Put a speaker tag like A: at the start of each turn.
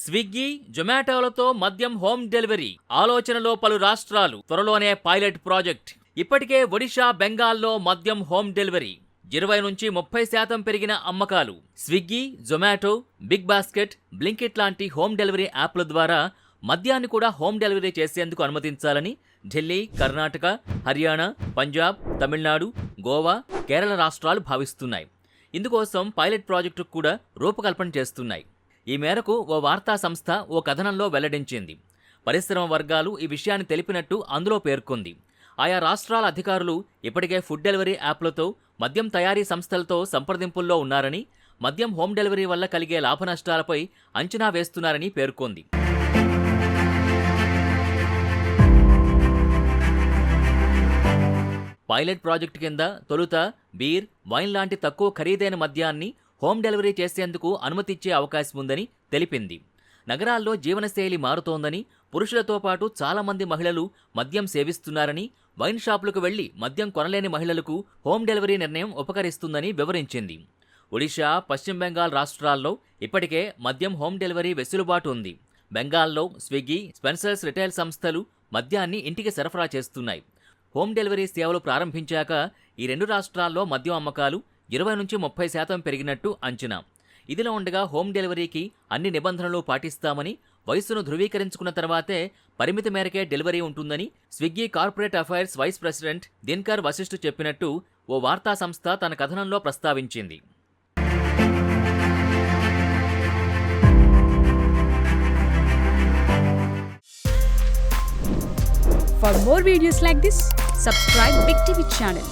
A: Swiggy, జొమాటోలతో మద్యం home delivery ఆలోచనలో పలు రాష్ట్రాలు, త్వరలోనే పైలట్ ప్రాజెక్ట్. ఇప్పటికే ఒడిషా, బెంగాల్లో మద్యం హోమ్ డెలివరీ 20 నుంచి 30% పెరిగిన అమ్మకాలు. Swiggy, Zomato, big basket, Blinkit లాంటి హోమ్ డెలివరీ యాప్ల ద్వారా మద్యాన్ని కూడా హోమ్ డెలివరీ చేసేందుకు అనుమతించాలని ఢిల్లీ, కర్ణాటక, హర్యానా, పంజాబ్, తమిళనాడు, గోవా, కేరళ రాష్ట్రాలు భావిస్తున్నాయి. ఇందుకోసం పైలట్ ప్రాజెక్టుకు కూడా రూపకల్పన చేస్తున్నాయి. ఈ మేరకు ఓ వార్తా సంస్థ ఓ కథనంలో వెల్లడించింది. పరిశ్రమ వర్గాలు ఈ విషయాన్ని తెలిపినట్టు అందులో పేర్కొంది. ఆయా రాష్ట్రాల అధికారులు ఇప్పటికే ఫుడ్ డెలివరీ యాప్లతో, మద్యం తయారీ సంస్థలతో సంప్రదింపుల్లో ఉన్నారని, మద్యం హోమ్ డెలివరీ వల్ల కలిగే లాభనష్టాలపై అంచనా వేస్తున్నారని పేర్కొంది. పైలట్ ప్రాజెక్టు కింద తొలుత బీర్, వైన్ లాంటి తక్కువ ఖరీదైన మద్యాన్ని హోమ్ డెలివరీ చేసేందుకు అనుమతిచ్చే అవకాశం ఉందని తెలిపింది. నగరాల్లో జీవనశైలి మారుతోందని, పురుషులతో పాటు చాలామంది మహిళలు మద్యం సేవిస్తున్నారని, వైన్ షాపులకు వెళ్లి మద్యం కొనలేని మహిళలకు హోమ్ డెలివరీ నిర్ణయం ఉపకరిస్తుందని వివరించింది. ఒడిషా, పశ్చిమ బెంగాల్ రాష్ట్రాల్లో ఇప్పటికే మద్యం హోమ్ డెలివరీ వెసులుబాటు ఉంది. బెంగాల్లో స్విగ్గీ, స్పెన్సర్స్ రిటైల్ సంస్థలు మద్యాన్ని ఇంటికి సరఫరా చేస్తున్నాయి. హోమ్ డెలివరీ సేవలు ప్రారంభించాక ఈ రెండు రాష్ట్రాల్లో మద్యం అమ్మకాలు 20 నుంచి 30% పెరిగినట్టు అంచనా. ఇదిలా ఉండగా హోమ్ డెలివరీకి అన్ని నిబంధనలు పాటిస్తామని, వయస్సును ధృవీకరించుకున్న తర్వాతే పరిమితి మేరకే డెలివరీ ఉంటుందని Swiggy corporate affairs vice president Dinakar Vashisht చెప్పినట్టు ఓ వార్తా సంస్థ తన కథనంలో ప్రస్తావించింది.
B: For more videos like this, subscribe Big TV channel.